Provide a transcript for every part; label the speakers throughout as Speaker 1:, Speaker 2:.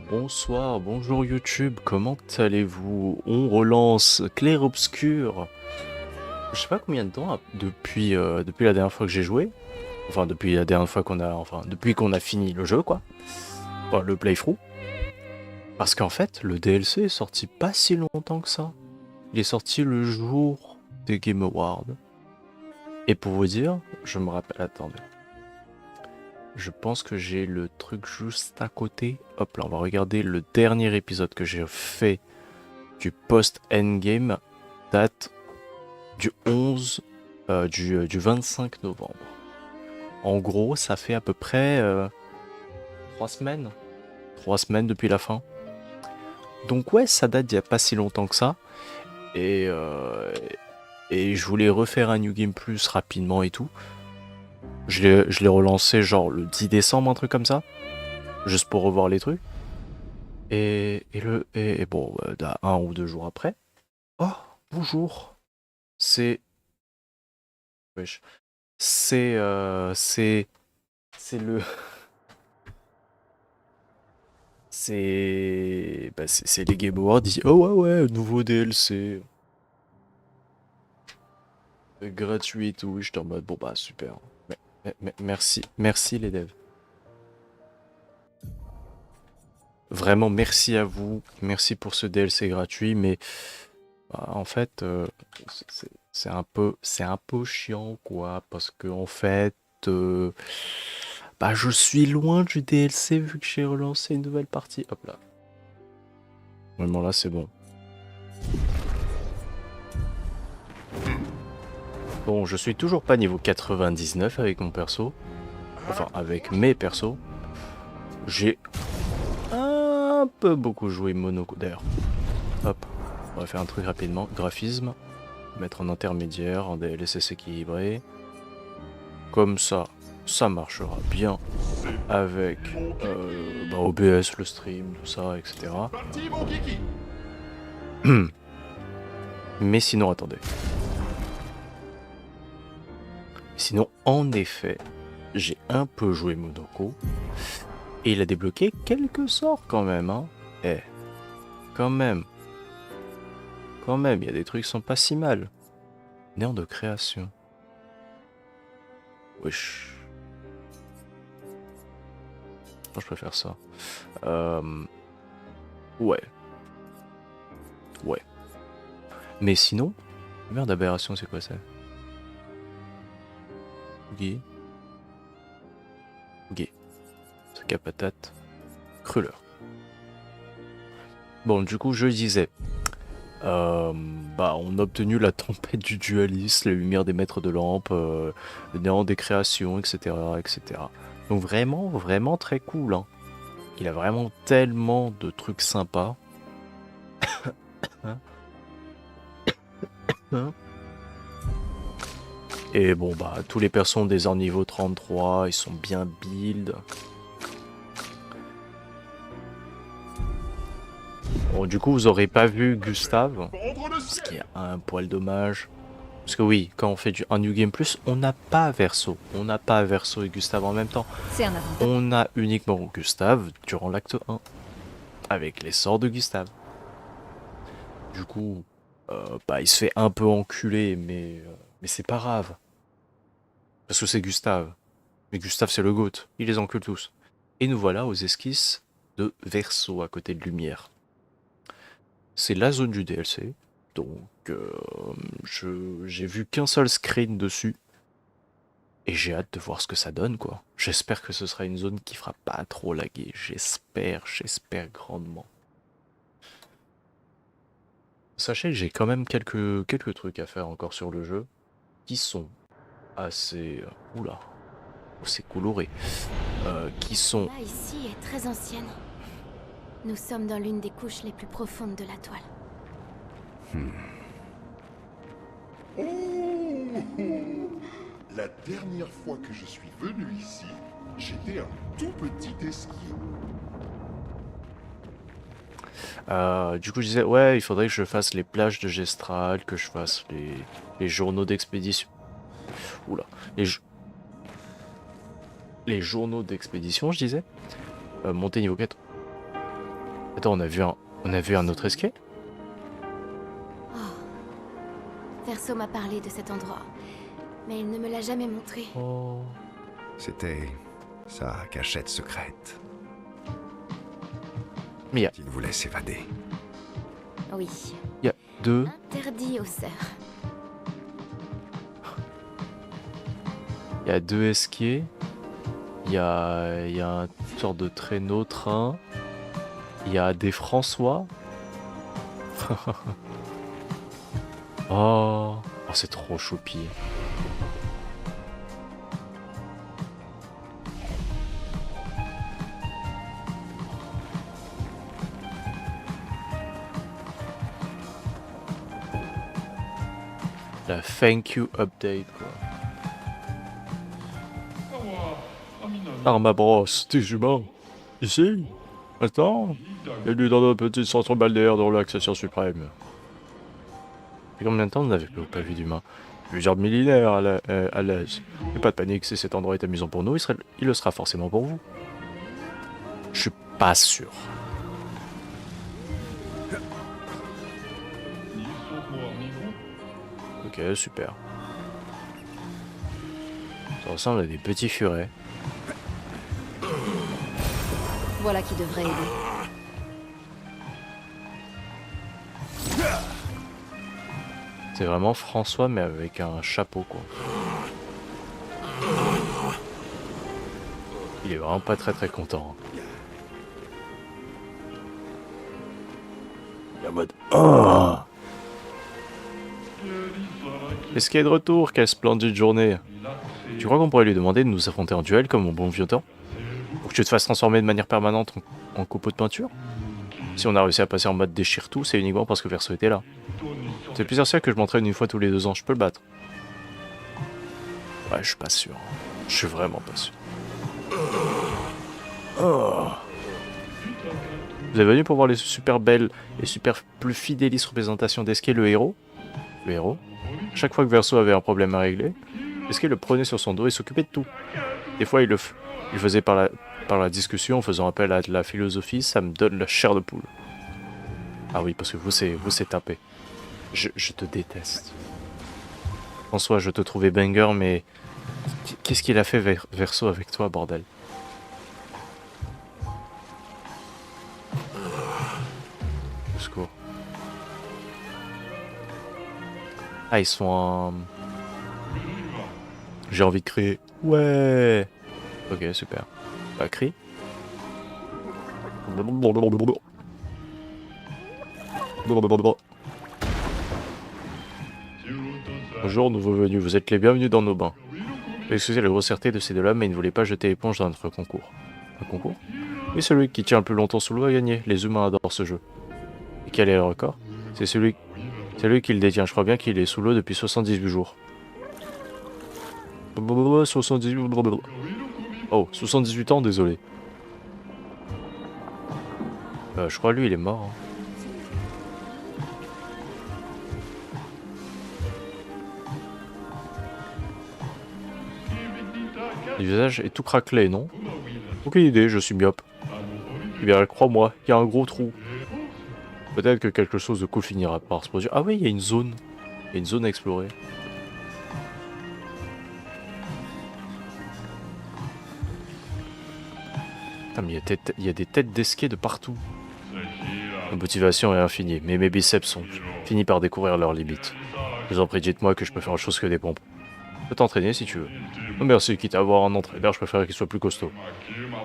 Speaker 1: Bonsoir, bonjour YouTube, comment allez-vous? On relance Clair Obscur. Je sais pas combien de temps depuis la dernière fois que j'ai joué. Enfin, depuis la dernière fois depuis qu'on a fini le jeu, quoi. Enfin, le playthrough. Parce qu'en fait, le DLC est sorti pas si longtemps que ça. Il est sorti le jour des Game Awards. Et pour vous dire, je me rappelle, attendez. Je pense que j'ai le truc juste à côté. Hop là, on va regarder le dernier épisode que j'ai fait du post-endgame, date du 11, du 25 novembre. En gros, ça fait à peu près 3 semaines. 3 semaines depuis la fin. Donc ouais, ça date d'il n'y a pas si longtemps que ça. Et, euh, et je voulais refaire un New Game Plus rapidement et tout. Je l'ai relancé genre le 10 décembre, un truc comme ça. Juste pour revoir les trucs. Et bon, un ou deux jours après. Oh, bonjour. C'est. Wesh. C'est le. C'est les Game Awards. Ils disent, oh ouais, ouais, nouveau DLC. Gratuit et tout. J'étais en mode, bon bah super. Merci, merci les devs. Vraiment, merci à vous. Merci pour ce DLC gratuit. Mais bah, en fait, c'est un peu chiant, quoi. Parce que en fait, euh, bah, je suis loin du DLC vu que j'ai relancé une nouvelle partie. Hop là. Vraiment là, c'est bon. Bon, je suis toujours pas niveau 99 avec mon perso. Enfin, avec mes persos. J'ai un peu beaucoup joué mono. D'ailleurs, hop, on va faire un truc rapidement. Graphisme. Mettre en intermédiaire, en DLSS équilibré. Comme ça marchera bien avec OBS, le stream, tout ça, etc. Mais sinon, attendez. Sinon, en effet, j'ai un peu joué Monoko. Et il a débloqué quelques sorts quand même, hein. Eh, quand même. Quand même, il y a des trucs qui sont pas si mal. Néant de création. Wesh. Moi, je préfère ça. Ouais. Ouais. Mais sinon, merde d'aberration, c'est quoi ça? Guy. Guy. Sac à patate. Crûleur. Bon, du coup, je disais. On a obtenu la tempête du dualiste, les lumières des maîtres de lampe, le néant des créations, etc., etc. Donc vraiment, vraiment très cool, hein. Il a vraiment tellement de trucs sympas. Hein, hein. Et bon, bah, tous les persos ont des arts niveau 33, ils sont bien build. Bon, du coup, vous aurez pas vu Gustave, ce qui est un poil dommage. Parce que oui, quand on fait un New Game Plus, on n'a pas Verso. On n'a pas Verso et Gustave en même temps.
Speaker 2: C'est un avantage.
Speaker 1: On a uniquement Gustave durant l'acte 1. Avec les sorts de Gustave. Du coup, il se fait un peu enculer, mais c'est pas grave. Parce que c'est Gustave. Mais Gustave, c'est le GOAT. Il les encule tous. Et nous voilà aux esquisses de Verso à côté de Lumière. C'est la zone du DLC. Donc, j'ai vu qu'un seul screen dessus. Et j'ai hâte de voir ce que ça donne, quoi. J'espère que ce sera une zone qui fera pas trop laguer. J'espère grandement. Sachez que j'ai quand même quelques trucs à faire encore sur le jeu. Qui sont assez... oula. C'est coloré. Qui sont...
Speaker 2: Là, ici, est très ancienne. Nous sommes dans l'une des couches les plus profondes de la toile.
Speaker 3: Oh, la dernière fois que je suis venu ici, j'étais un tout petit esquive.
Speaker 1: Du coup, je disais, ouais, il faudrait que je fasse les plages de Gestral, que je fasse les journaux d'expédition. Oula. Les journaux d'expédition, je disais. Monter niveau 4. Attends, on a vu un autre escape?
Speaker 2: Verso m'a parlé de cet endroit, mais il ne me l'a jamais montré.
Speaker 1: Oh.
Speaker 4: C'était sa cachette secrète.
Speaker 1: Mais
Speaker 4: Il voulait s'évader.
Speaker 2: Oui,
Speaker 1: il y a deux.
Speaker 2: interdit aux sœurs.
Speaker 1: Il y a deux esquiers. Il y a une sorte de traîneau, train. Il y a des François. Oh, c'est trop choupi. La thank you update quoi. Arme à brosse, t'es humain. Ici? Attends. Bienvenue dans notre petit centre balnéaire de relaxation suprême. Depuis combien de temps vous n'avez pas vu d'humains? Plusieurs millénaires à l'aise. Mais pas de panique, si cet endroit est amusant pour nous, il le sera forcément pour vous. Je suis pas sûr. Ok, super. Ça ressemble à des petits furets.
Speaker 2: Voilà qui devrait aider.
Speaker 1: C'est vraiment François mais avec un chapeau quoi. Il est vraiment pas très content. Il est en mode oh. Est-ce qu'il est de retour? Quelle splendide journée. Tu crois qu'on pourrait lui demander de nous affronter en duel comme au bon vieux temps? Pour que tu te fasses transformer de manière permanente en copeaux de peinture? Si on a réussi à passer en mode déchire tout, c'est uniquement parce que Verso était là. C'est plusieurs siècles que je m'entraîne une fois tous les 2 ans, je peux le battre. Ouais, je suis pas sûr. Je suis vraiment pas sûr. Oh. Vous êtes venu pour voir les super belles et super plus fidélistes représentations d'Esquet, le héros? Le héros? Chaque fois que Verso avait un problème à régler, Esquet le prenait sur son dos et s'occupait de tout. Des fois, il faisait par la discussion, en faisant appel à de la philosophie, ça me donne la chair de poule. Ah oui, parce que vous c'est tapé. Je te déteste. François, je te trouvais banger, mais qu'est-ce qu'il a fait Verso avec toi, bordel? Au secours. Ah, ils sont en... J'ai envie de crier. Ouais. Ok, super. Bah, crie. Bonjour, nouveau venu. Vous êtes les bienvenus dans nos bains. Excusez la grossièreté de ces deux-là, mais ils ne voulaient pas jeter l'éponge dans notre concours. Un concours? Oui, celui qui tient le plus longtemps sous l'eau a gagné. Les humains adorent ce jeu. Et quel est le record? C'est celui qui le détient. Je crois bien qu'il est sous l'eau depuis 78 jours. 78... Oh, 78 ans, désolé. Je crois lui, il est mort. Hein. Le visage est tout craquelé, non? Aucune idée, je suis myope. Eh bien, crois-moi, il y a un gros trou. Peut-être que quelque chose de cool finira par se produire. Ah oui, il y a une zone. Il y a une zone à explorer. Putain, mais il y a des têtes d'esquets de partout. Ma motivation est infinie, mais mes biceps sont finis par découvrir leurs limites. Je vous en prie, dites-moi que je peux faire autre chose que des pompes. Je peux t'entraîner si tu veux. Non merci, quitte à avoir un entraîneur, je préfère qu'il soit plus costaud.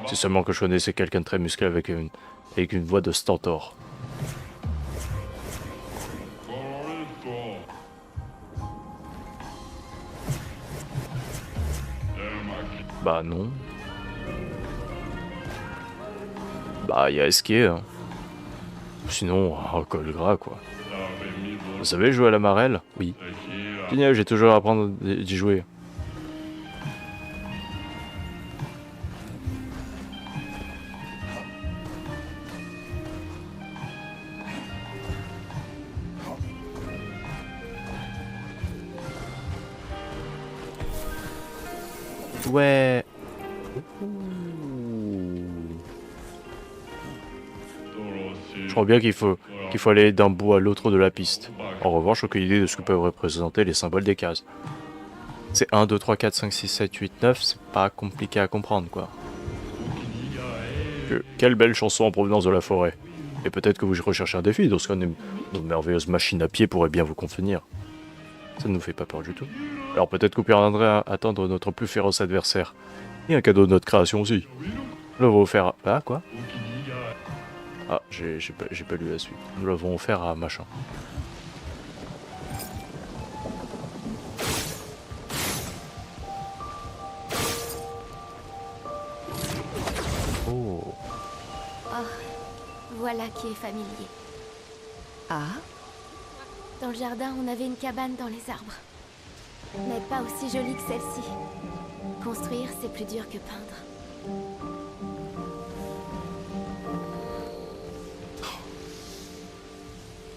Speaker 1: C'est seulement que je connaissais quelqu'un de très musclé avec une voix de stentor. Bah non. Bah y'a esquier, hein. Sinon, un col gras quoi. Vous savez jouer à la marelle? Oui. Génial, j'ai toujours à apprendre d'y jouer. Ouais. Je crois bien qu'il faut aller d'un bout à l'autre de la piste. En revanche, aucune idée de ce que peuvent représenter les symboles des cases. C'est 1, 2, 3, 4, 5, 6, 7, 8, 9, c'est pas compliqué à comprendre, quoi. Quelle belle chanson en provenance de la forêt. Et peut-être que vous recherchez un défi, dans ce cas, nos merveilleuses machines à pied pourraient bien vous convenir. Ça ne nous fait pas peur du tout. Alors peut-être que vous parviendrez à atteindre notre plus féroce adversaire. Et un cadeau de notre création aussi. Nous l'avons offert à... Ah, quoi? Ah, j'ai pas lu la suite. Nous l'avons offert à machin. Oh.
Speaker 2: Oh, voilà qui est familier.
Speaker 5: Ah,
Speaker 2: Dans le jardin, on avait une cabane dans les arbres. Mais pas aussi jolie que celle-ci. Construire, c'est plus dur que peindre.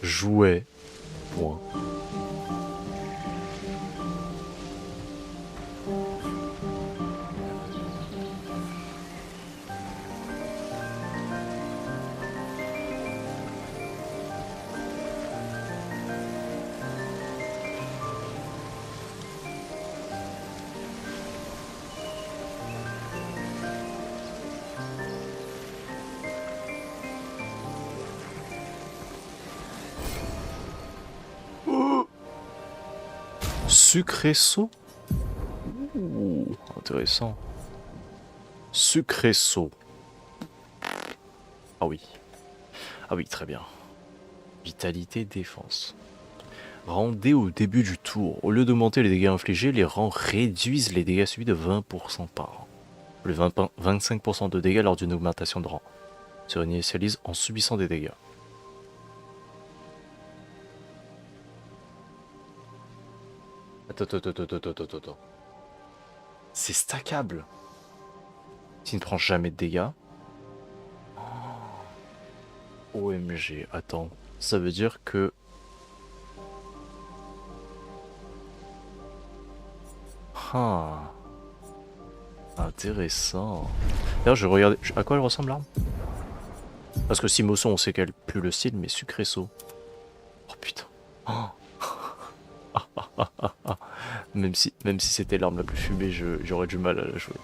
Speaker 1: Jouet. Point. Sucresso. Ouh, intéressant. Sucresso. Ah oui. Ah oui, très bien. Vitalité, défense. Rendez au début du tour. Au lieu d'augmenter les dégâts infligés, les rangs réduisent les dégâts subis de 20% par rang. Le 25% de dégâts lors d'une augmentation de rang. Se réinitialise en subissant des dégâts. Attends. C'est stackable. S'il ne prend jamais de dégâts. Oh. OMG, attends. Ça veut dire que... Ah. Intéressant. D'ailleurs, je regarde... À quoi elle ressemble l'arme? Parce que Simoson, on sait qu'elle plus le style, mais Sucresso. Oh putain. Oh. Même si c'était l'arme la plus fumée, j'aurais du mal à la jouer.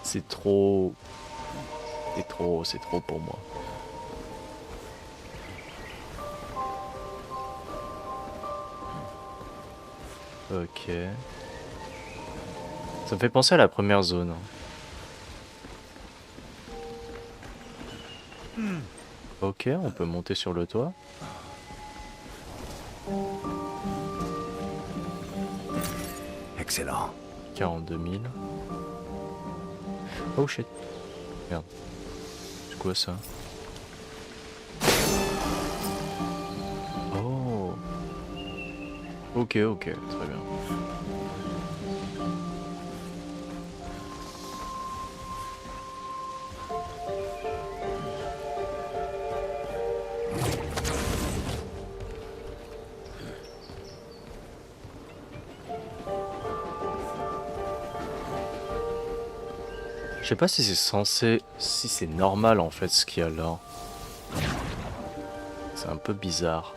Speaker 1: C'est trop pour moi. Ok. Ça me fait penser à la première zone. Ok, on peut monter sur le toit.
Speaker 4: Excellent.
Speaker 1: 42 000. Oh shit. Merde. C'est quoi ça? Oh. Ok, très bien. Je sais pas si c'est censé... Si c'est normal en fait ce qu'il y a là. C'est un peu bizarre.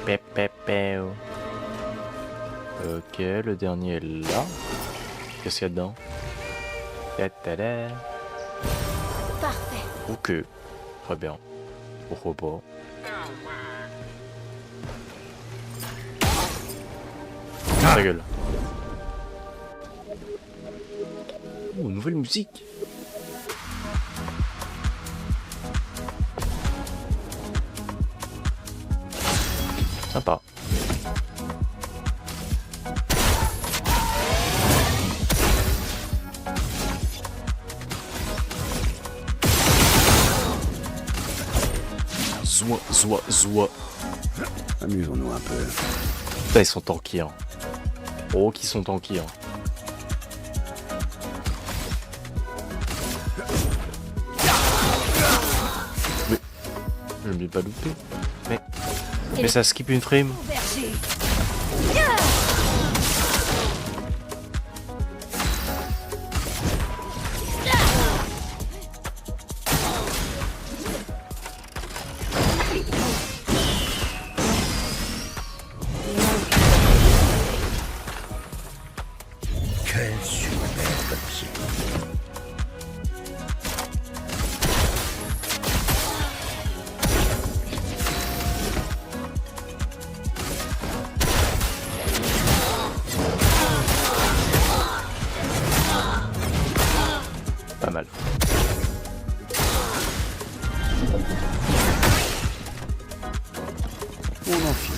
Speaker 1: Pépépéo. Ok, le dernier est là. Qu'est-ce qu'il y a dedans? Ta-ta-da.
Speaker 2: Parfait.
Speaker 1: Ok, très bien. Pourquoi pas? Ta gueule. Oh, nouvelle musique. Sympa. Zoua.
Speaker 4: Amusons-nous un peu.
Speaker 1: Putain, ils sont tanky, hein. Oh, qu'ils sont tanky, hein. Mais... Je ne l'ai pas loupé. Mais... Mais ça skip une frame.
Speaker 2: Berger.
Speaker 4: Quel superbe pied.
Speaker 1: Pas mal.
Speaker 4: On en finit.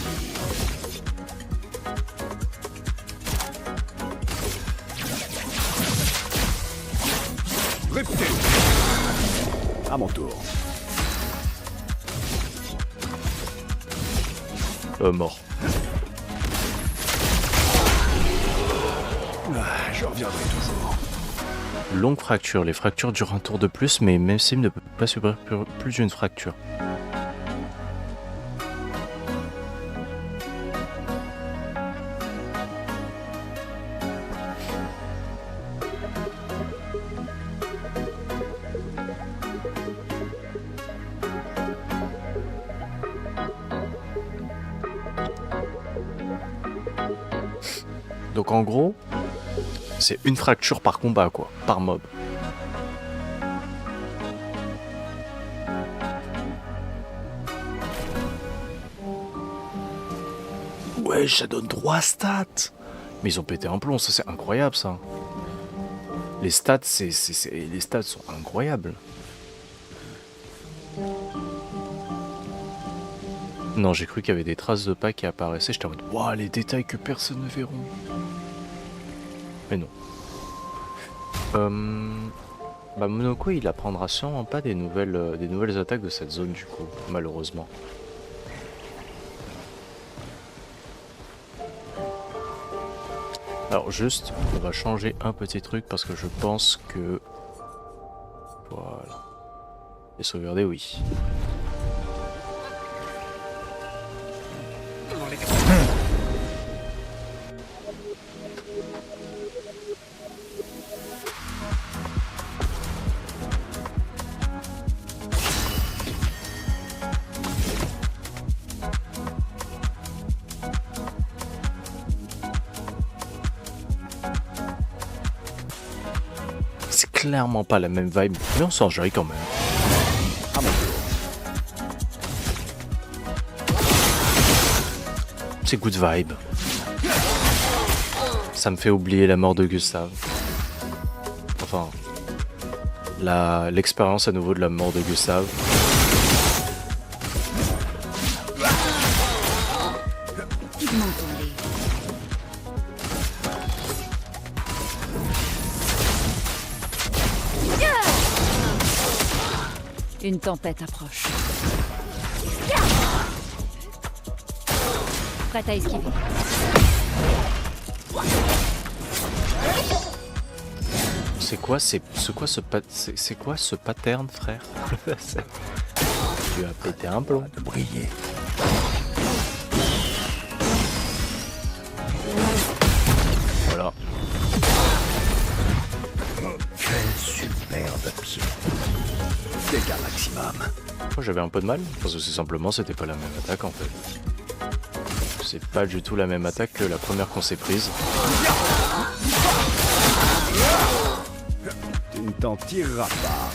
Speaker 4: Reptile. À mon tour.
Speaker 1: Mort.
Speaker 4: Ah, je reviendrai toujours.
Speaker 1: Longue fracture. Les fractures durent un tour de plus, mais même Sim ne peut pas subir plus d'une fracture. Donc en gros, c'est une fracture par combat, quoi, par mob. Ouais, ça donne 3 stats. Mais ils ont pété un plomb, ça c'est incroyable ça. Les stats, les stats sont incroyables. Non, j'ai cru qu'il y avait des traces de pas qui apparaissaient. J'étais en mode, waouh, les détails que personne ne verront. Mais non. Bah Monoko, il apprendra sûrement pas des nouvelles attaques de cette zone du coup, malheureusement. Alors juste, on va changer un petit truc parce que je pense que... Voilà. Et sauvegarder, oui. C'est clairement pas la même vibe, mais on s'en joue quand même.
Speaker 4: À mon tour.
Speaker 1: C'est good vibe. Ça me fait oublier la mort de Gustave. Enfin, l'expérience à nouveau de la mort de Gustave.
Speaker 5: Pigment tombé. Une tempête approche. Prête à esquiver.
Speaker 1: C'est quoi ce pattern, frère? Tu as pété un plomb.
Speaker 4: De briller.
Speaker 1: Voilà.
Speaker 4: Quel superbe pied. Dégâts maximum.
Speaker 1: Moi j'avais un peu de mal, parce que c'était pas la même attaque en fait. C'est pas du tout la même attaque que la première qu'on s'est prise.
Speaker 4: Tu ne t'en tireras pas.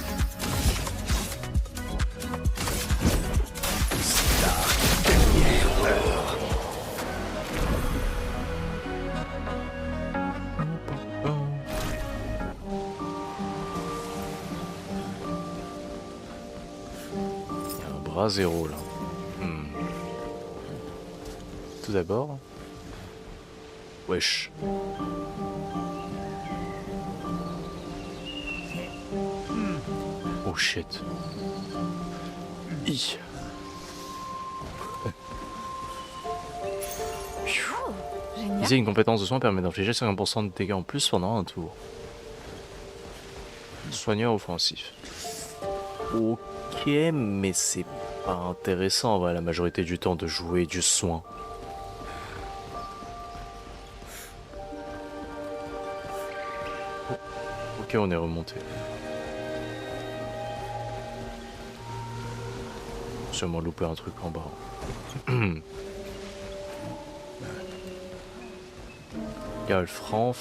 Speaker 4: C'est ta dernière heure.
Speaker 1: Il y a un bras zéro là. Tout d'abord. Wesh. Oh shit. I.
Speaker 2: Oh, génial.
Speaker 1: Utiliser une compétence de soin permet d'infliger 50% de dégâts en plus pendant un tour. Soigneur offensif. Ok, mais c'est pas intéressant en vrai, la majorité du temps de jouer du soin. Ok, on est remonté. Sûrement loupé un truc en bas. Y'a le franc.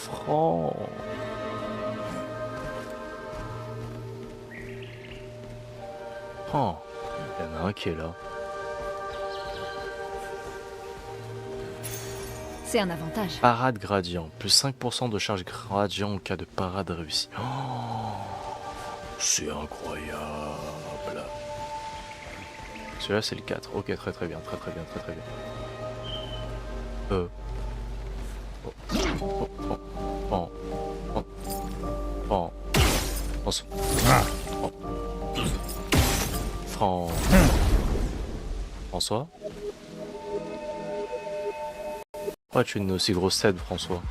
Speaker 1: Oh, il y en a un qui est là.
Speaker 5: C'est un avantage.
Speaker 1: Parade gradient. Plus 5% de charge gradient en cas de parade réussie. Oh, c'est incroyable. Celui-là, c'est le 4. Ok, très bien. François? Pourquoi tu es une aussi grosse tête, François?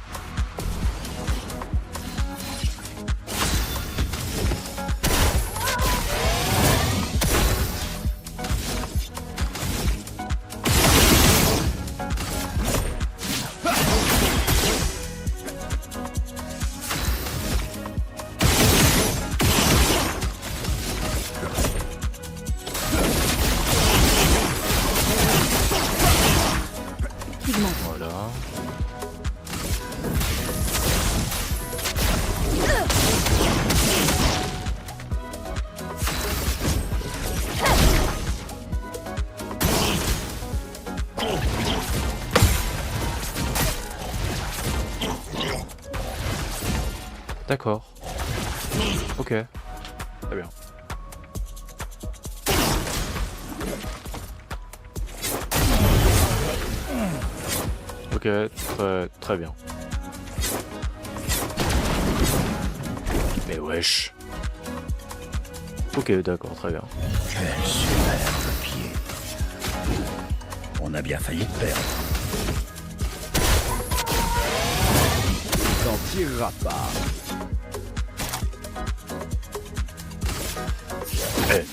Speaker 1: Voilà. D'accord. Ok. Très bien. Ok, très bien. Mais wesh. Ok, d'accord, très bien.
Speaker 4: Quel superbe pied. On a bien failli te perdre. Tu t'en tireras pas.
Speaker 1: Eh.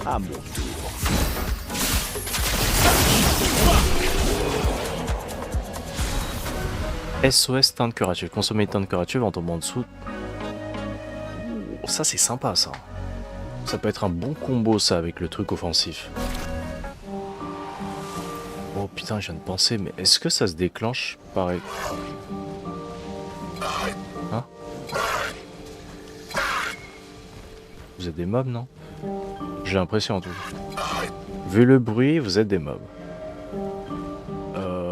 Speaker 4: À mon tour.
Speaker 1: SOS teinte curative. Consommer une teinte curative en tombant en dessous. Ouh, ça c'est sympa ça. Ça peut être un bon combo ça avec le truc offensif. Oh putain, je viens de penser, mais est-ce que ça se déclenche pareil? Hein? Vous êtes des mobs, non? J'ai l'impression en tout cas. Vu le bruit, vous êtes des mobs.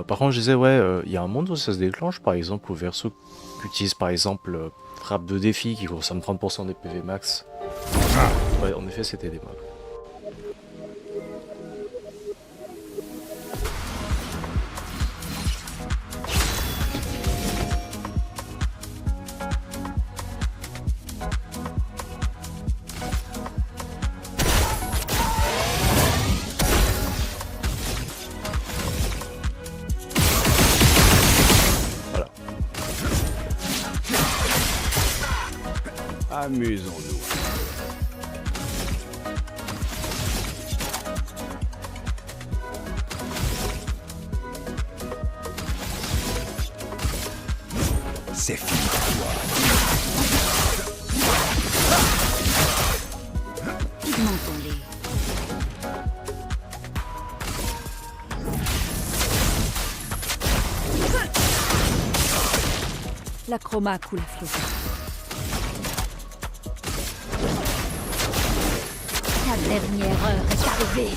Speaker 1: Par contre, je disais, ouais, il y a un monde où ça se déclenche, par exemple, au verso qui utilise par exemple frappe de défi qui consomme 30% des PV max. Ouais, en effet, c'était des mobs.
Speaker 4: Amusons-nous. C'est fini pour toi.
Speaker 5: Pigmentons-les. La chroma coule à flot. La dernière heure est arrivée.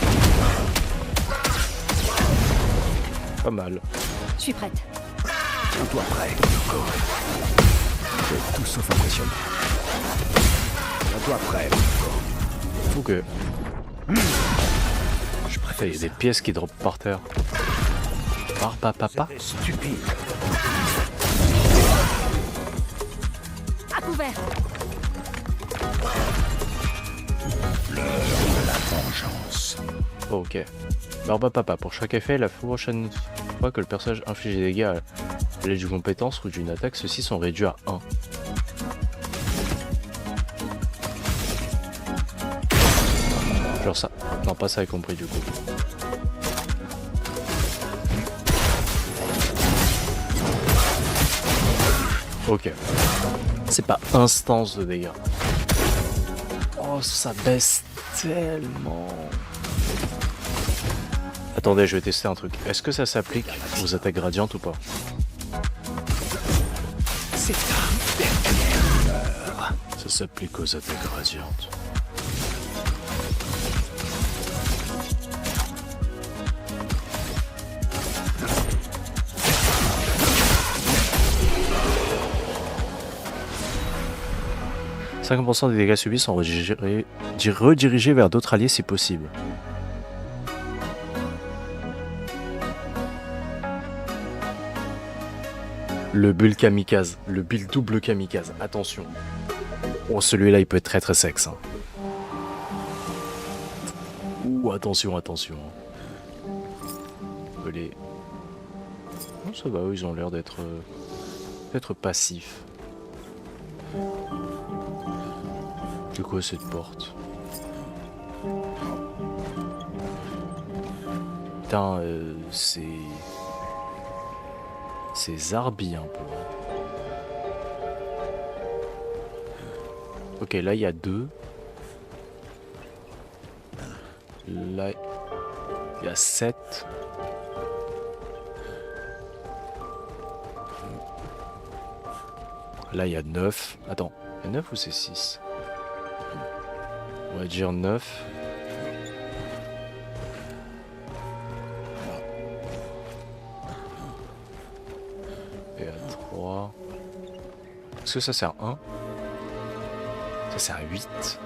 Speaker 1: Pas mal.
Speaker 5: Je suis prête.
Speaker 4: Tiens-toi prêt. C'est tout sauf impressionnant. Tiens-toi prêt.
Speaker 1: Ok. Je préfère, il y a des pièces qui droppent par terre. Papa.
Speaker 4: C'est stupide.
Speaker 5: À couvert.
Speaker 4: De la vengeance.
Speaker 1: Ok. Papa, pour chaque effet, la prochaine fois que le personnage inflige des dégâts à l'aide d'une compétence ou d'une attaque, ceux-ci sont réduits à 1. Genre ça. Non, pas ça, j'ai compris du coup. Ok. C'est pas instance de dégâts. Oh, ça baisse tellement. Attendez, je vais tester un truc. Est-ce que ça s'applique aux attaques gradientes ou pas?
Speaker 4: C'est ta dernière.
Speaker 1: Ça s'applique aux attaques gradientes. « 50% des dégâts subis sont redirigés vers d'autres alliés si possible. » Le build kamikaze, le build double kamikaze, attention. Oh, celui-là, il peut être très très sexe. Hein. Ouh, attention, attention. Les... Oh, ça va, eux, ils ont l'air d'être passifs. C'est quoi cette porte? Putain, c'est Zarbi un peu. Ok, là il y a 2. Là il y a 7. Là il y a 9. Attends, il y a 9 ou c'est 6? On va dire 9. Et à 3. Est-ce que ça c'est un 1? Ça c'est un 8.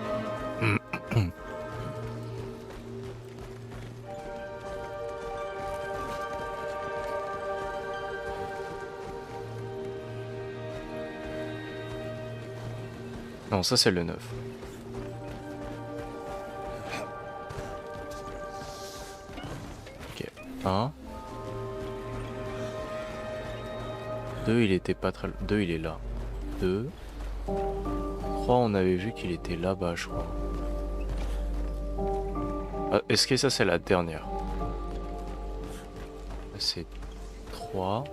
Speaker 1: Non, ça c'est le 9. Ok, 1. 2, il était pas très... 2, il est là. 2. 3, on avait vu qu'il était là-bas, je crois. Ah, est-ce que ça c'est la dernière? C'est 3.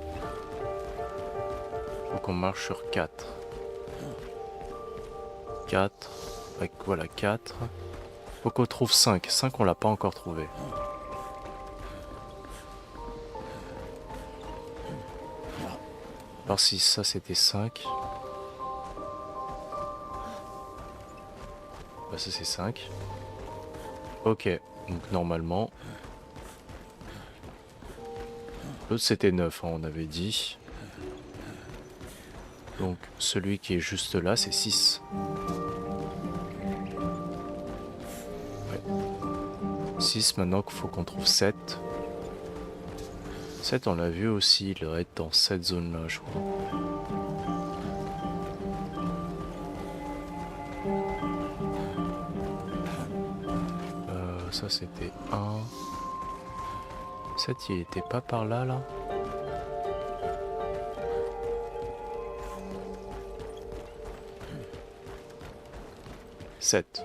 Speaker 1: Faut qu'on marche sur 4. 4. Voilà, 4. Faut qu'on trouve 5. 5, on l'a pas encore trouvé. Alors si ça c'était 5. Bah ça c'est 5. Ok, donc normalement... L'autre c'était 9, hein, on avait dit. Donc celui qui est juste là c'est 6. Ouais. 6, maintenant qu'il faut qu'on trouve 7. 7 on l'a vu aussi, il devrait être dans cette zone là je crois. Ça c'était 1. 7 il était pas par là là. « 7.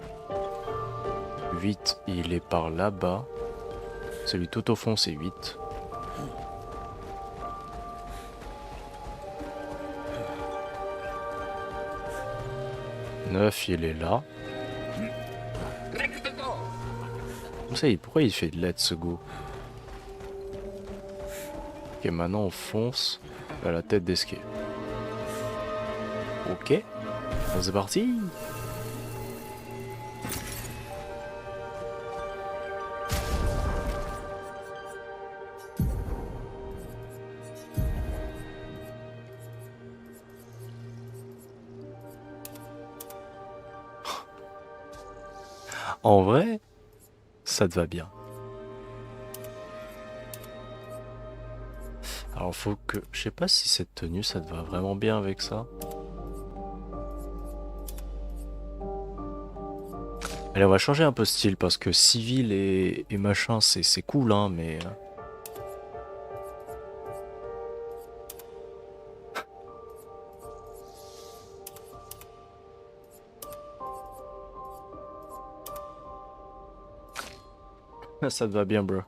Speaker 1: 8, il est par là-bas. Celui tout au fond, c'est 8. « 9, il est là. Comme ça, pourquoi il fait de let's go? Ok, maintenant on fonce à la tête d'escalier. Ok, c'est parti. En vrai, ça te va bien. Alors faut que... Je sais pas si cette tenue, ça te va vraiment bien avec ça. Allez, on va changer un peu de style parce que civil et machin, c'est cool, hein, mais... Ça te va bien, bro.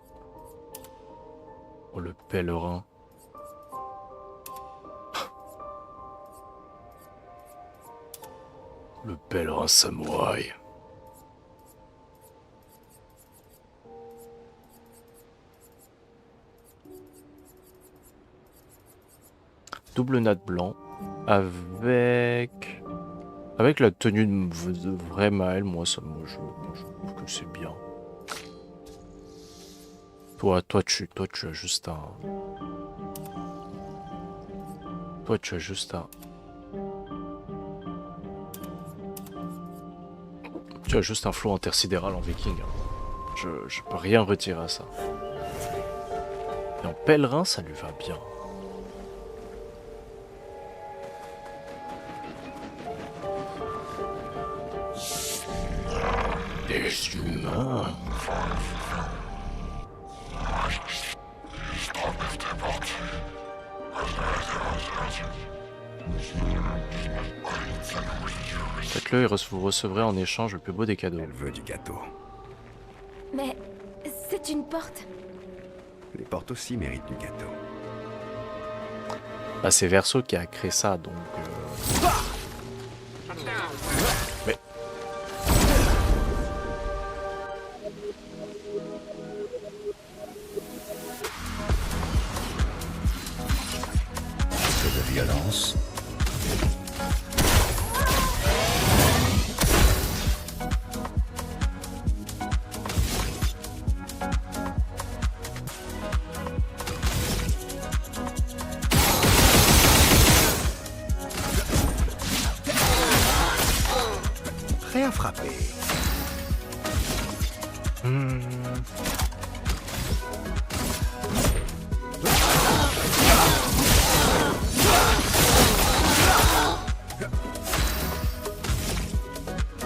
Speaker 1: Oh, le pèlerin. Le pèlerin samouraï. Double natte blanc avec la tenue de vrai Maël. Moi je trouve que c'est bien. Toi tu as juste un flot intersidéral en viking. Je peux rien retirer à ça. Et en pèlerin ça lui va bien. Des humains. Faites-le et vous recevrez en échange le plus beau des cadeaux.
Speaker 6: Elle veut du gâteau.
Speaker 2: Mais c'est une porte.
Speaker 6: Les portes aussi méritent du gâteau.
Speaker 1: Bah c'est Verso qui a créé ça donc... Mais...
Speaker 4: De violence.
Speaker 6: Prêt à frapper.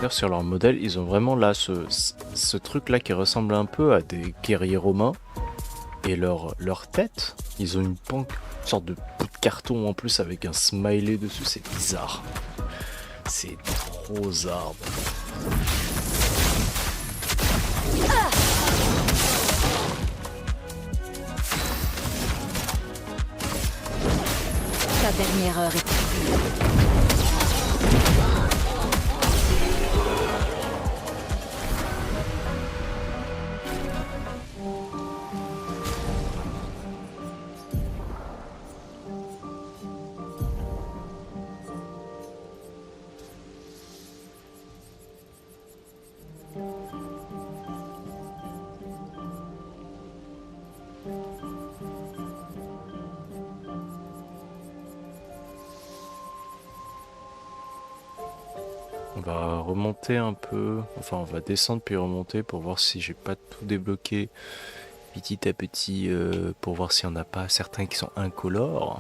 Speaker 1: Sur leur modèle, ils ont vraiment là ce truc là qui ressemble un peu à des guerriers romains. Et leur tête, ils ont une sorte de bout de carton en plus avec un smiley dessus, c'est bizarre. C'est trop zarbe.
Speaker 5: Ta dernière heure est arrivée.
Speaker 1: On va remonter un peu, enfin on va descendre puis remonter pour voir si j'ai pas tout débloqué petit à petit, pour voir s'il n'y en a pas certains qui sont incolores.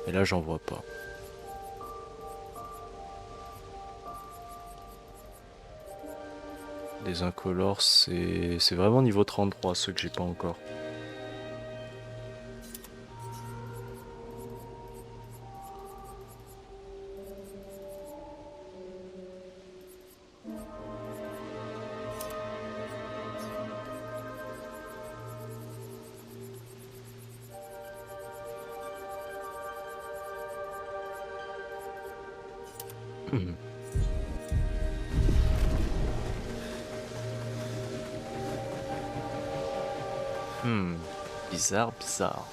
Speaker 1: Et là j'en vois pas. Les incolores c'est vraiment niveau 33 ceux que j'ai pas encore. Bizarre.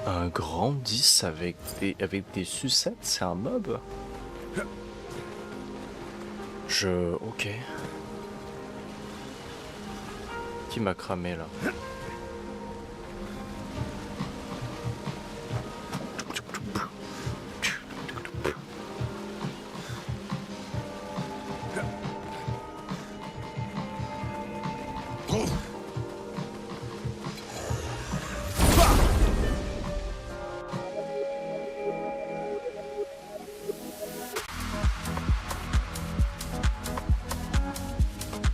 Speaker 1: Un grand 10 avec des sucettes, c'est un mob? Ok. Qui m'a cramé là?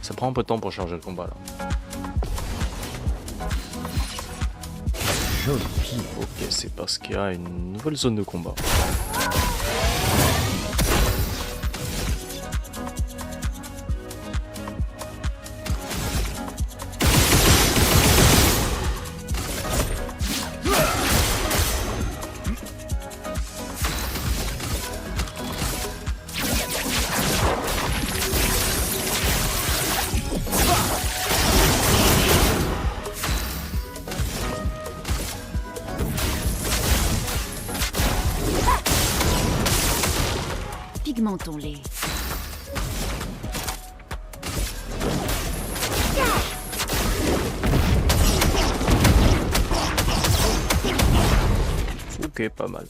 Speaker 1: Ça prend un peu de temps pour charger le combat là.
Speaker 4: Joli pied.
Speaker 1: Ok, c'est parce qu'il y a une nouvelle zone de combat.
Speaker 5: Remontons-les.
Speaker 1: Ok, pas mal.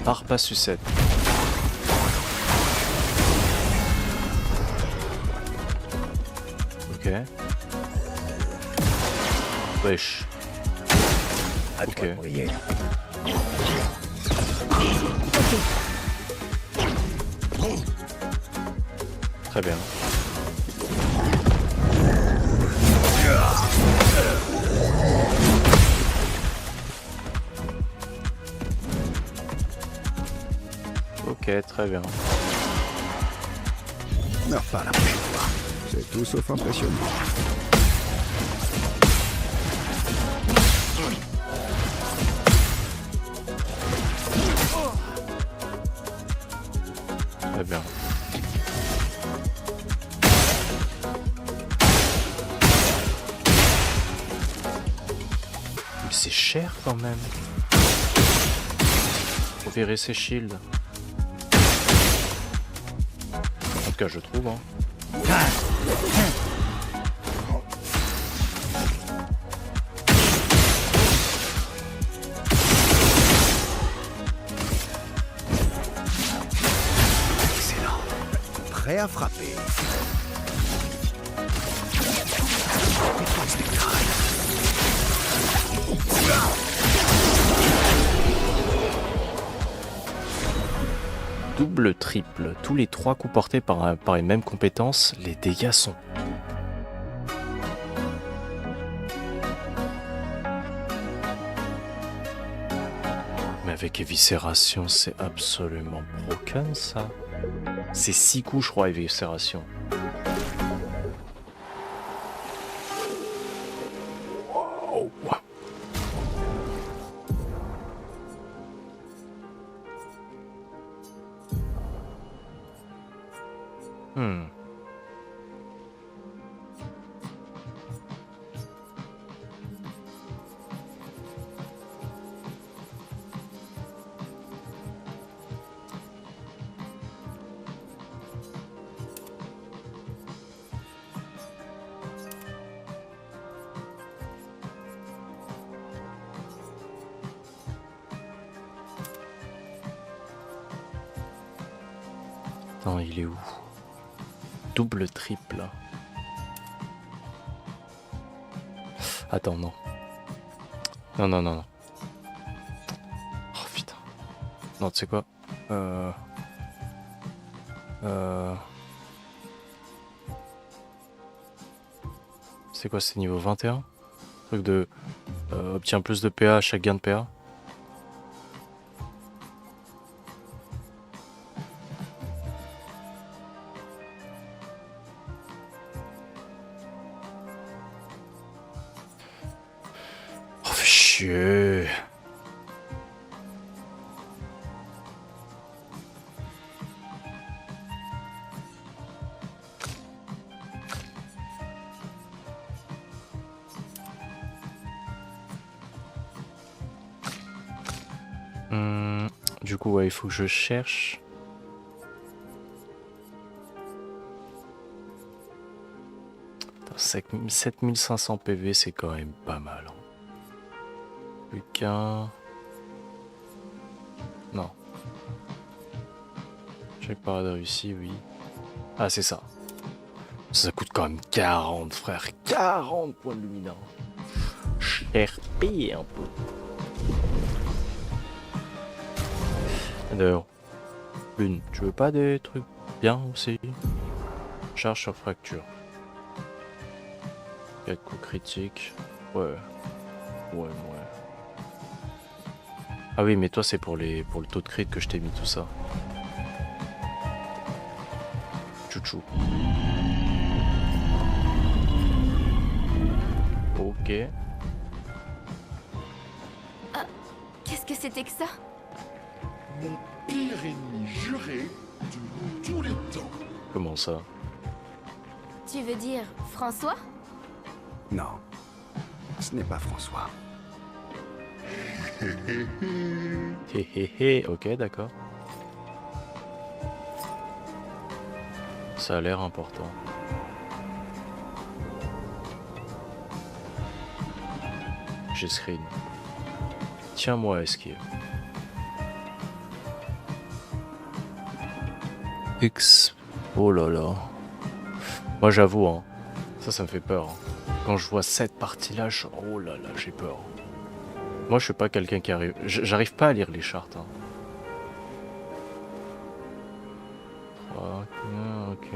Speaker 1: Barba sucette. Ok. Wesh.
Speaker 4: À toi de briller.
Speaker 1: Très bien. Ok, très bien.
Speaker 6: Meurs pas la prochaine fois. C'est tout sauf impressionnant.
Speaker 1: Très bien. Mais c'est cher quand même. Faut virer ses shields. En tout cas, je trouve. Hein.
Speaker 6: Excellent. Prêt à frapper.
Speaker 1: Double, triple. Tous les 3 coups portés par les mêmes compétences, les dégâts sont... Mais avec éviscération, c'est absolument broken ça. C'est 6 coups je crois, éviscération. Wow. Attends, il est où? Double, triple. Attends, non. Non. Oh putain. Non, tu sais quoi? C'est quoi, c'est niveau 21? Truc de... obtient plus de PA à chaque gain de PA. Oh, fais chier. Du coup, ouais, il faut que je cherche. Putain, 7500 PV, c'est quand même pas mal. Hein. Plus qu'un... Non. Check parade réussi, oui. Ah, c'est ça. Ça coûte quand même 40, frère. 40 points de luminance. Cher payé un peu. D'ailleurs, Lune, tu veux pas des trucs bien aussi? Charge sur fracture. 4 coups critiques. Ouais. Ah oui, mais toi c'est pour le taux de crit que je t'ai mis tout ça. Chouchou. Ok.
Speaker 2: Ah, qu'est-ce que c'était que ça?
Speaker 3: Mon pire ennemi juré de tous les temps.
Speaker 1: Comment ça?
Speaker 2: Tu veux dire François?
Speaker 6: Non, ce n'est pas François.
Speaker 1: Hé hé hé, ok, d'accord. Ça a l'air important. J'ai screen. Tiens-moi à esquive. X. Oh là là. Moi j'avoue, hein, ça me fait peur. Hein. Quand je vois cette partie-là, oh là là, j'ai peur. Moi je suis pas quelqu'un qui arrive... J'arrive pas à lire les chartes. Hein. Ok.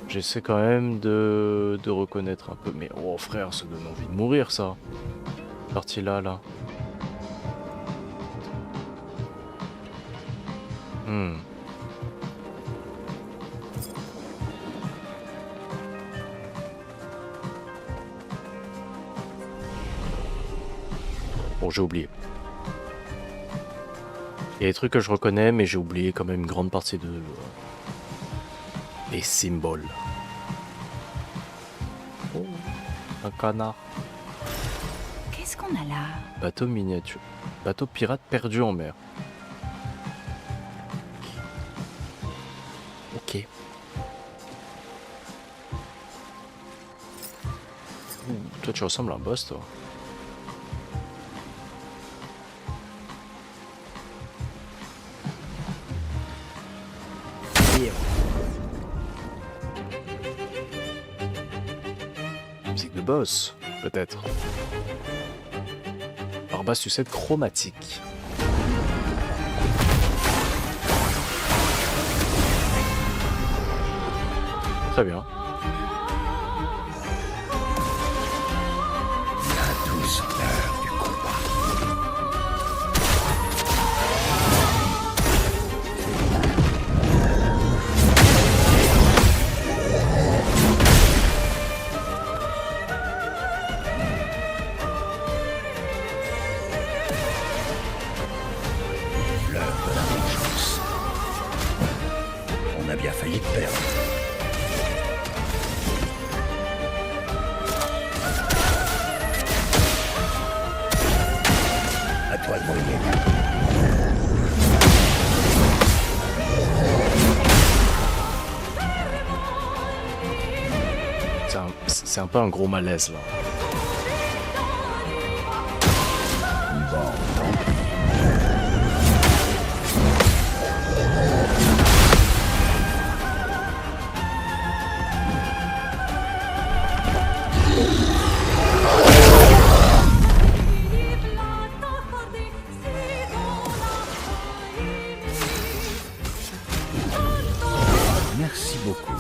Speaker 1: J'essaie quand même de reconnaître un peu. Mais oh frère, ça donne envie de mourir ça. Cette partie-là, là. Bon, j'ai oublié. Il y a des trucs que je reconnais, mais j'ai oublié quand même une grande partie de... les symboles. Oh, un canard.
Speaker 5: Qu'est-ce qu'on a là?
Speaker 1: Bateau miniature. Bateau pirate perdu en mer. Ok. Toi, tu ressembles à un boss, toi. Musique de boss, peut-être. Barba sucette chromatique. Très bien.
Speaker 4: La douceur du combat. L'heure de la vengeance. On a bien failli perdre. À toi de briller.
Speaker 1: C'est un peu un gros malaise là.
Speaker 4: Bon, tant pis. Merci beaucoup.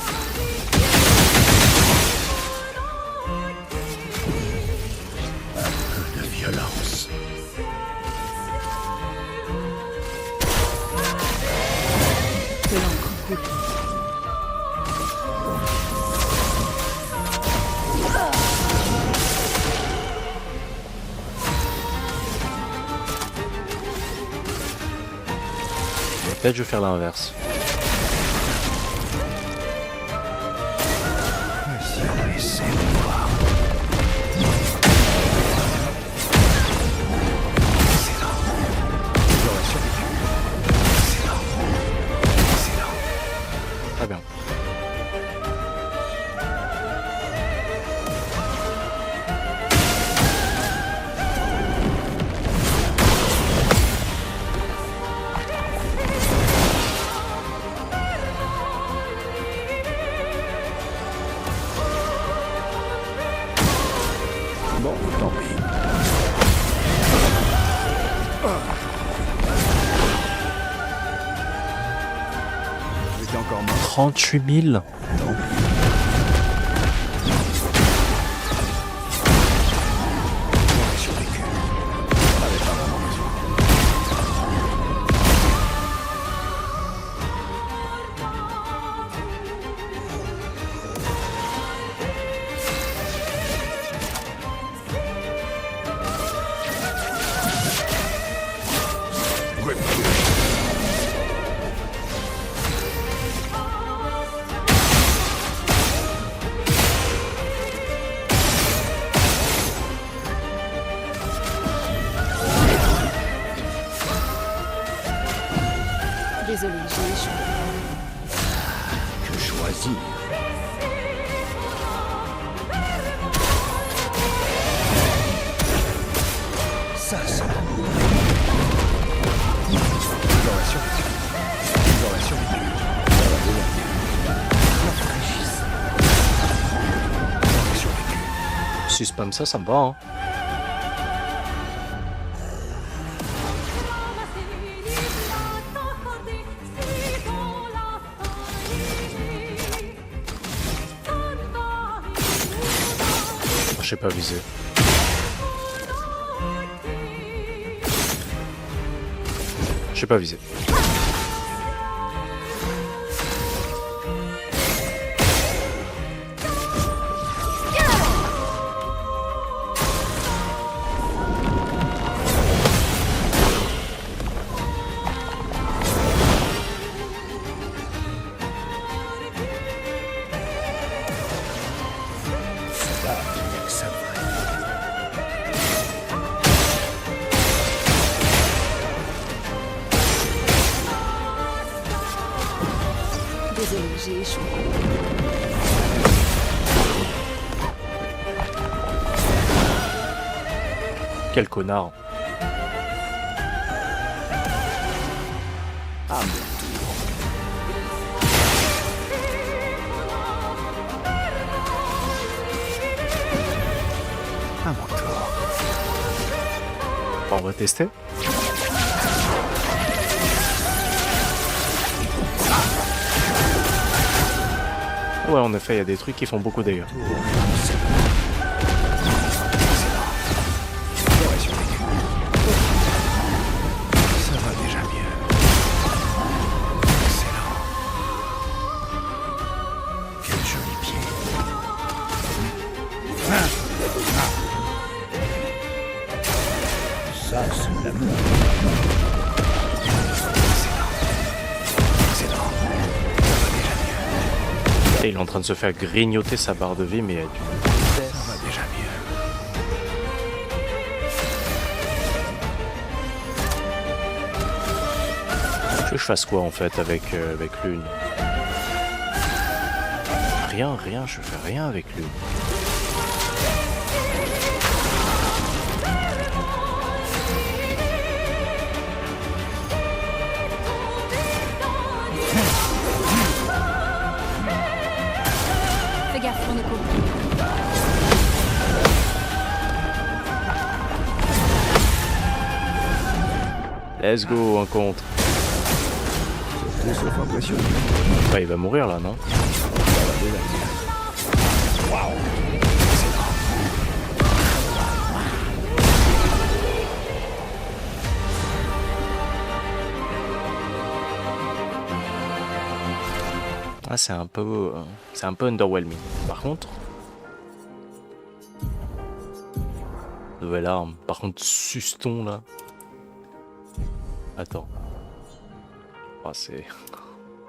Speaker 4: Un peu de violence.
Speaker 5: Que l'encre coule.
Speaker 1: Peut-être je vais faire l'inverse.
Speaker 4: Si on laissait me voir. Excellent. J'aurais survécu. Excellent. Excellent.
Speaker 1: Très bien.
Speaker 4: Bon, tant pis.
Speaker 6: J'étais encore mort.
Speaker 1: 38 000.
Speaker 4: J'aurais survécu. On n'avait pas vraiment besoin. choisir. Ça, c'est l'amour. Exploration. Exploration. Rafraîchissant. Action vécue.
Speaker 1: Si spam ça me va, hein. Je sais pas viser. Je sais pas viser.
Speaker 4: Là, il y a que ça de vrai.
Speaker 5: Désolée, j'ai échoué.
Speaker 1: Quel connard.
Speaker 4: À mon tour. À mon tour.
Speaker 1: Bon, on va tester. Ouais, en effet, il y a des trucs qui font beaucoup de dégâts.
Speaker 4: Exploration vécue. Ça va déjà mieux. Excellent. Quel joli pied. Ça, c'est de l'amour. Excellent. Ça va déjà mieux.
Speaker 1: Et il est en train de se faire grignoter sa barre de vie, mais avec une
Speaker 4: Ça
Speaker 1: vitesse.
Speaker 4: va déjà mieux.
Speaker 1: Tu veux que je fasse quoi en fait avec Lune? Rien, je fais rien avec Lune.
Speaker 5: Fais gaffe, on est cool.
Speaker 1: Let's go, un contre.
Speaker 4: Tout sauf impressionnant.
Speaker 1: Bah, il va mourir là, non?
Speaker 4: Ça va déjà mieux. Waouh. Excellent.
Speaker 1: Ah, c'est un peu underwhelming. Par contre, nouvelle arme. Par contre, suston là. Attends. Ah, c'est.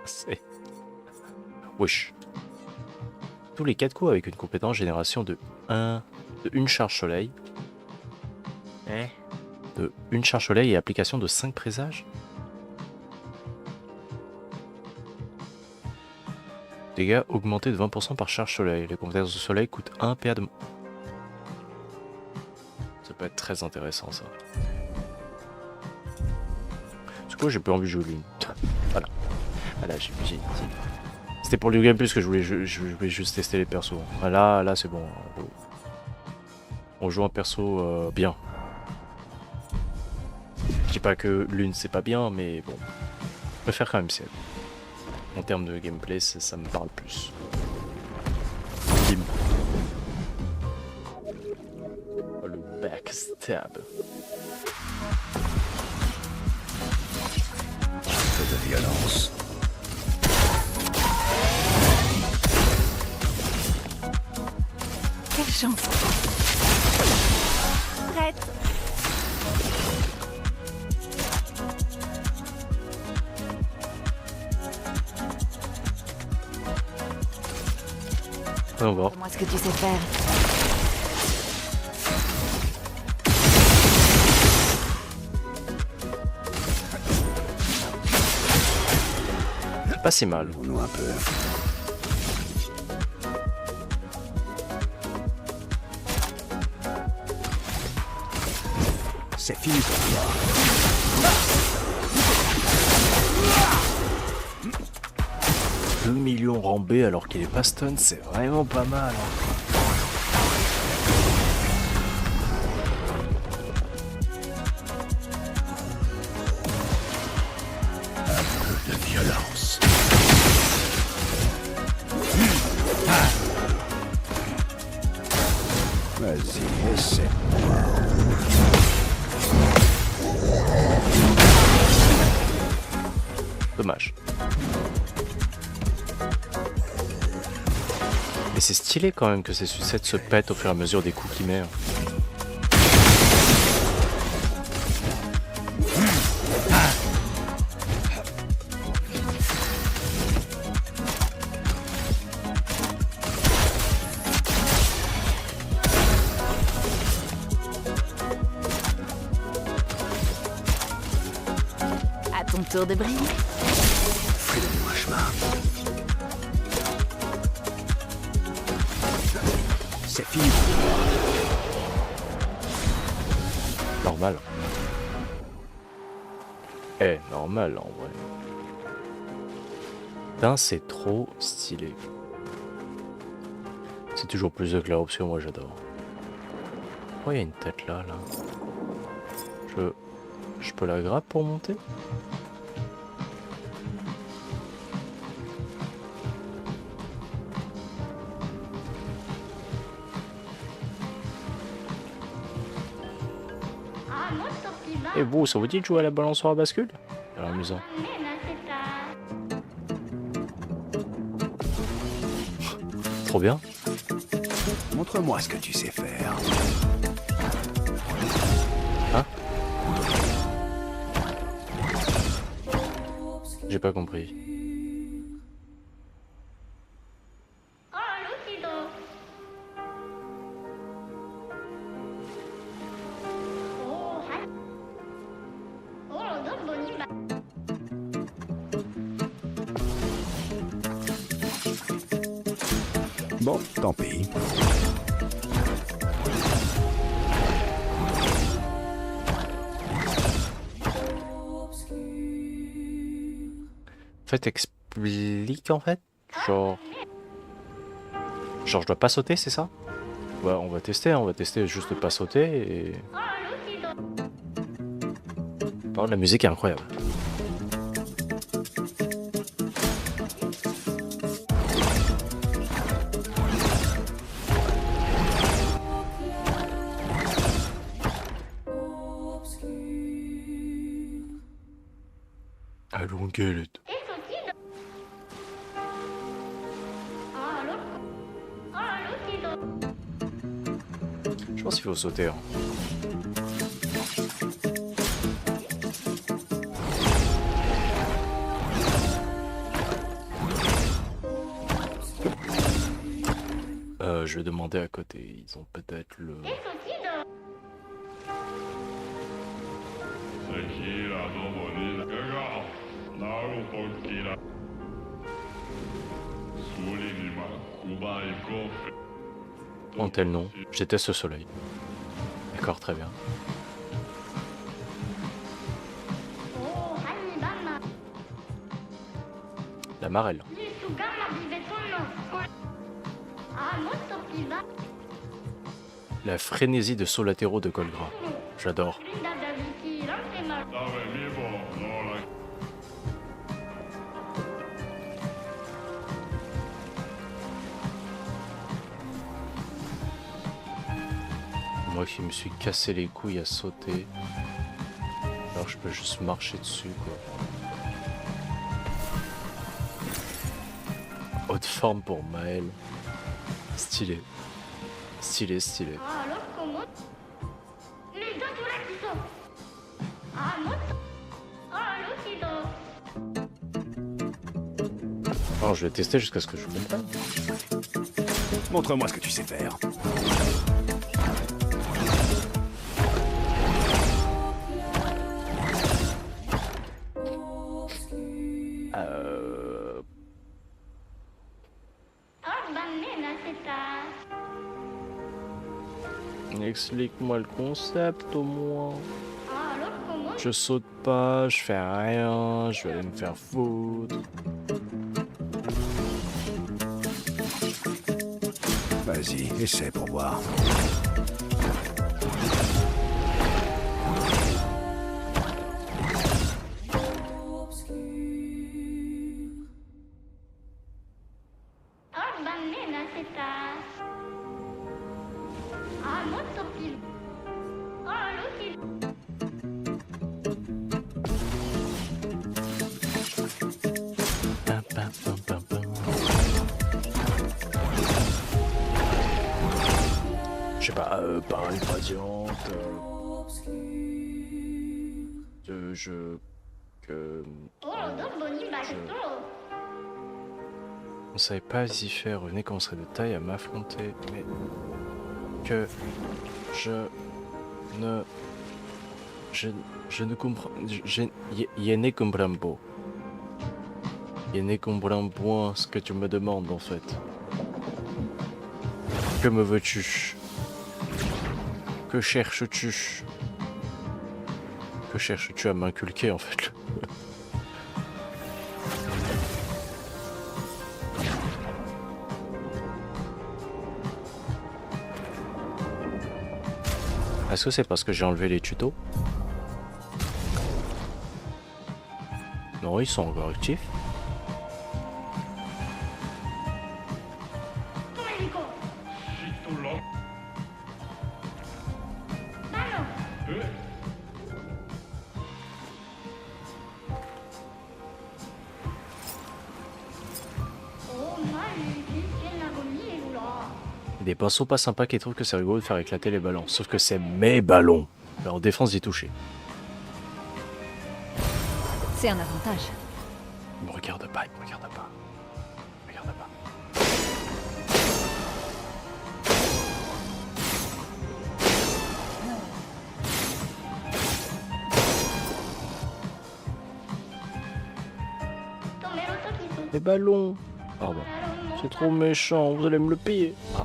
Speaker 1: C'est. Wesh. Tous les 4 coups avec une compétence génération de 1 charge soleil. De 1 charge soleil et application de 5 présages. Dégâts augmentés de 20% par charge soleil. Les compétences de soleil coûtent 1 PA de. Ça peut être très intéressant ça. Du coup, j'ai pas envie de jouer Lune. Voilà. Voilà, c'était pour le gameplay que je voulais juste tester les persos. Là c'est bon. On joue un perso bien. Je dis pas que Lune c'est pas bien, mais bon. Je préfère quand même Ciel. En termes de gameplay, ça me parle plus. Bim. Oh, le backstab.
Speaker 4: Un peu de violence.
Speaker 5: Quelle chance. Prête.
Speaker 1: On va voir.
Speaker 5: Dis-moi ce que tu sais faire.
Speaker 1: Pas si mal.
Speaker 4: Nous un peu.
Speaker 6: C'est fini pour toi.
Speaker 1: 2 millions rambés alors qu'il est pas stun, c'est vraiment pas mal. Hein.
Speaker 4: De violence.
Speaker 6: Vas-y, essaie.
Speaker 1: Dommage. Mais c'est stylé quand même que ces sucettes se pètent au fur et à mesure des coups qu'il met. Hein.
Speaker 5: À ton tour de briller.
Speaker 6: Fais-le-moi chemin. C'est fini pour toi.
Speaker 1: Normal. Normal en vrai. Putain, c'est trop stylé. C'est toujours plus de clair option, moi j'adore. Pourquoi il y a une tête là, Je peux la grappe pour monter? Et vous, ça vous dit de jouer à la balançoire à bascule? Alors amusant. Trop bien.
Speaker 6: Montre-moi ce que tu sais faire.
Speaker 1: Hein? J'ai pas compris.
Speaker 6: Bon, tant pis.
Speaker 1: En fait, explique en fait. Genre je dois pas sauter, c'est ça? Ouais, on va tester, hein, on va tester juste pas sauter et... Par contre, la musique est incroyable. Allons, galette. Je pense qu'il faut sauter. Hein. Je vais demander à côté. Ils ont peut-être le... En tel nom, je déteste le soleil. D'accord, très bien. La marelle. La frénésie de sauts latéraux de Colgra. J'adore. Moi qui me suis cassé les couilles à sauter. Alors je peux juste marcher dessus quoi. Haute forme pour Maël. Stylé. Stylé, stylé. Alors je vais tester jusqu'à ce que je comprenne.
Speaker 6: Montre-moi ce que tu sais faire.
Speaker 1: Explique-moi le concept au moins. Je saute pas, je fais rien, je vais aller me faire foutre.
Speaker 6: Vas-y, essaie pour voir.
Speaker 1: Pam, pam, pam, pam, pam. Je sais pas, parole radiante. Que. On savait pas y faire, revenez quand on serait de taille à m'affronter, mais. Que. Je ne comprends. Je ne comprends pas. Je ne comprends point ce que tu me demandes en fait. Que me veux-tu? Que cherches-tu? Que cherches-tu à m'inculquer en fait? Est-ce que c'est parce que j'ai enlevé les tutos? Non, ils sont encore actifs. Des pinceaux pas sympas qui trouvent que c'est rigolo de faire éclater les ballons. Sauf que c'est mes ballons. Alors en défense d'y toucher.
Speaker 5: C'est un avantage.
Speaker 1: Il me regarde pas, il me regarde pas. Il me regarde pas. Les ballons. Pardon. C'est trop méchant, vous allez me le payer. Ah.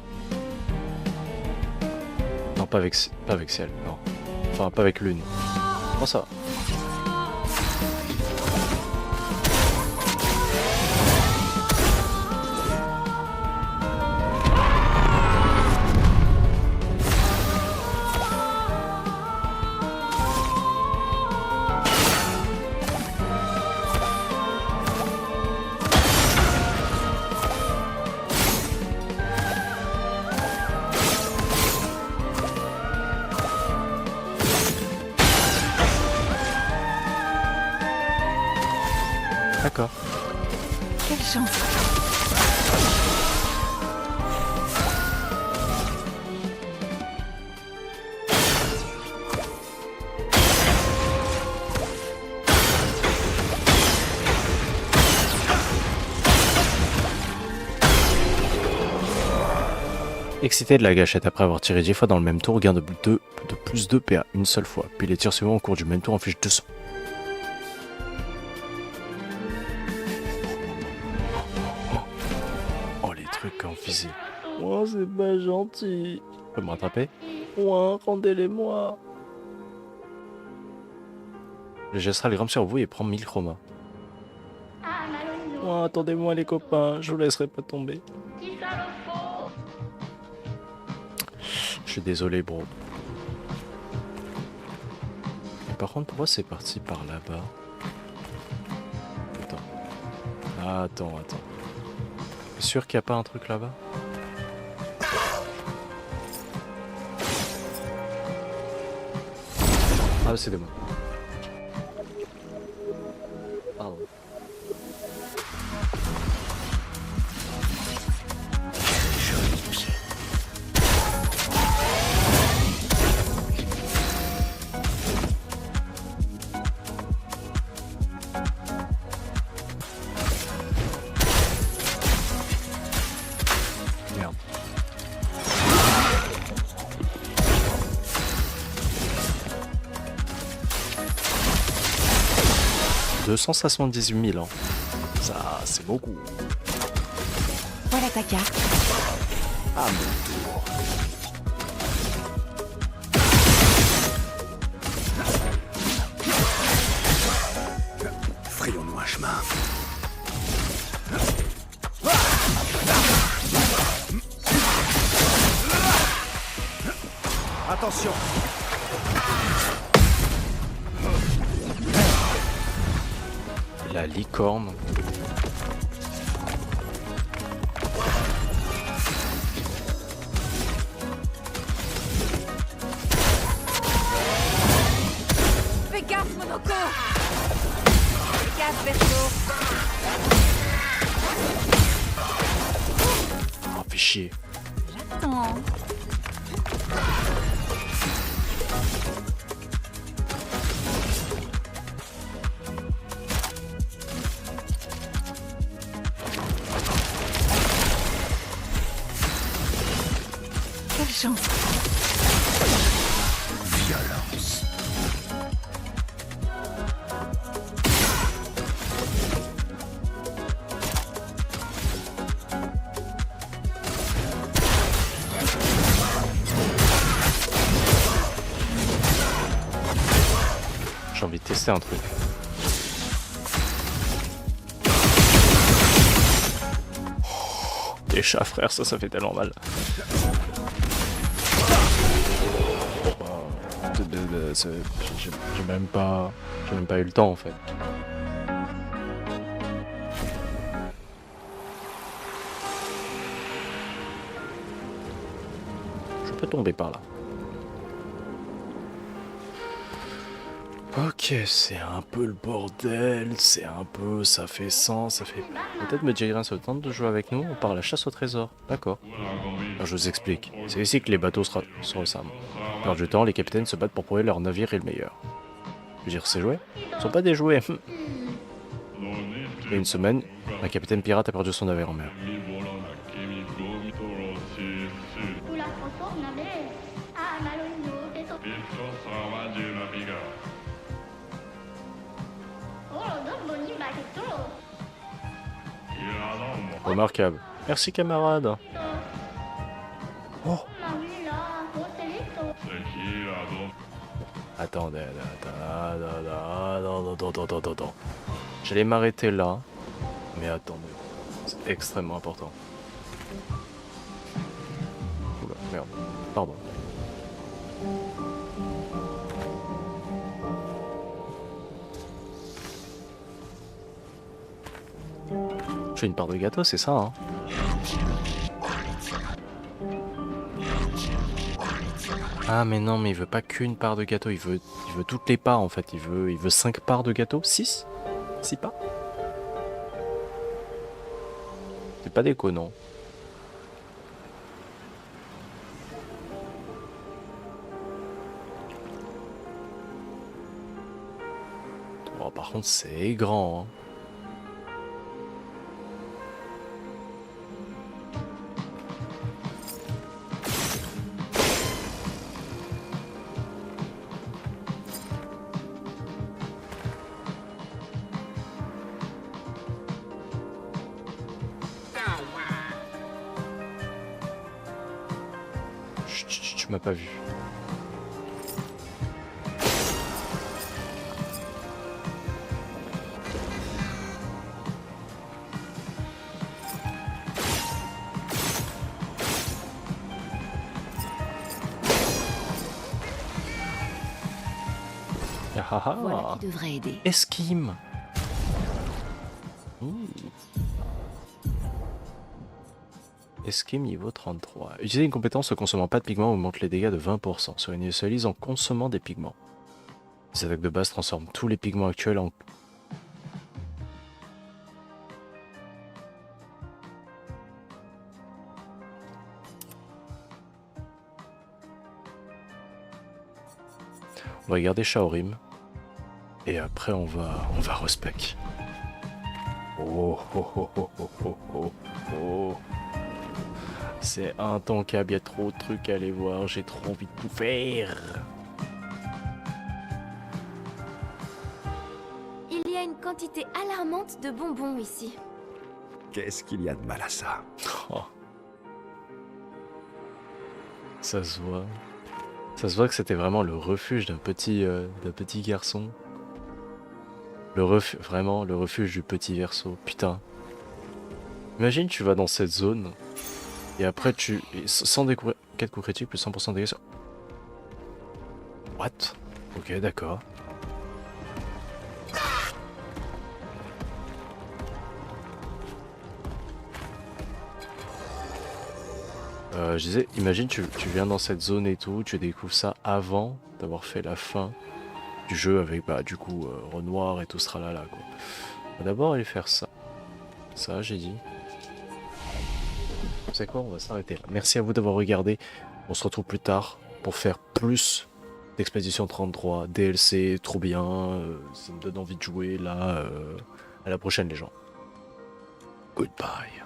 Speaker 1: Non, pas avec ciel, non. Enfin, pas avec lune. Comment ça? D'accord.
Speaker 5: Quelle chance.
Speaker 1: Excité de la gâchette après avoir tiré 10 fois dans le même tour, gain de plus 2 PA une seule fois. Puis les tirs suivants au cours du même tour infligent 200. Oh les trucs en visée. Oh c'est pas gentil. Tu peux me rattraper? Ouais, rendez-les-moi. Le gestral grimpe sur vous et prend 1000 chromas. Oh, attendez-moi les copains, je vous laisserai pas tomber. Je suis désolé, bro. Et par contre, pourquoi c'est parti par là-bas? Attends. T'es sûr qu'il n'y a pas un truc là-bas? Ah, c'est des mots. Pardon. Merde. « 278 000 ans. Ça, c'est beaucoup.
Speaker 5: Voilà ta carte.
Speaker 1: À mon tour.
Speaker 6: Attention.
Speaker 1: La licorne.
Speaker 5: Fais gaffe, Monoko. Fais gaffe, Berto.
Speaker 1: Oh, fais chier.
Speaker 5: J'attends. Quelle chance.
Speaker 4: Violence.
Speaker 1: J'ai envie de tester un truc. Oh, des chats, frère, ça fait tellement mal. J'ai même pas eu le temps en fait. Je peux tomber par là. Ok, c'est un peu le bordel, c'est un peu, ça fait sens, ça fait... Peut-être me dirait ça tente de jouer avec nous, on part à la chasse au trésor, d'accord. Alors je vous explique, c'est ici que les bateaux se ressemblent. La plupart du temps, les capitaines se battent pour prouver leur navire est le meilleur. Je veux dire, c'est joué? Ce sont pas des jouets. Il y a une semaine, un capitaine pirate a perdu son navire en mer. Remarquable. Merci camarade. Oh. Attendez, attends. J'allais m'arrêter là, mais attendez, c'est extrêmement important. Oula, merde, pardon. Je fais une part de gâteau, c'est ça, hein? Ah mais non, mais il veut pas qu'une part de gâteau, il veut toutes les parts en fait, il veut 5 parts de gâteau, 6 parts. C'est pas déconnant. Oh, par contre c'est grand, hein. Tu m'as pas vu. Ah ah
Speaker 5: Voilà
Speaker 1: ah.
Speaker 5: qui devrait aider.
Speaker 1: Esquime. Ouh. Esquime niveau 33. Utiliser une compétence ne consommant pas de pigments augmente les dégâts de 20%. Se réinitialise en consommant des pigments. Les attaques de base transforment tous les pigments actuels en... On va garder Shaorim. Et après on va respec. Oh oh oh oh oh oh oh oh. C'est intankable, il y a trop de trucs à aller voir, j'ai trop envie de tout faire.
Speaker 2: Il y a une quantité alarmante de bonbons ici.
Speaker 6: Qu'est-ce qu'il y a de mal à ça?
Speaker 1: Oh. Ça se voit. Ça se voit que c'était vraiment le refuge d'un petit garçon. Vraiment le refuge du petit verso. Putain. Imagine tu vas dans cette zone et après sans découvrir 4 coups critiques plus 100% de dégâts sur... What? Ok, d'accord. Je disais, imagine tu viens dans cette zone et tout, tu découvres ça avant d'avoir fait la fin du jeu avec bah du coup Renoir et tout sera là quoi. On va d'abord aller faire ça. Ça j'ai dit. Vous savez quoi, on va s'arrêter là. Merci à vous d'avoir regardé. On se retrouve plus tard pour faire plus d'Expédition 33, DLC, trop bien. Ça me donne envie de jouer là. À la prochaine les gens. Goodbye.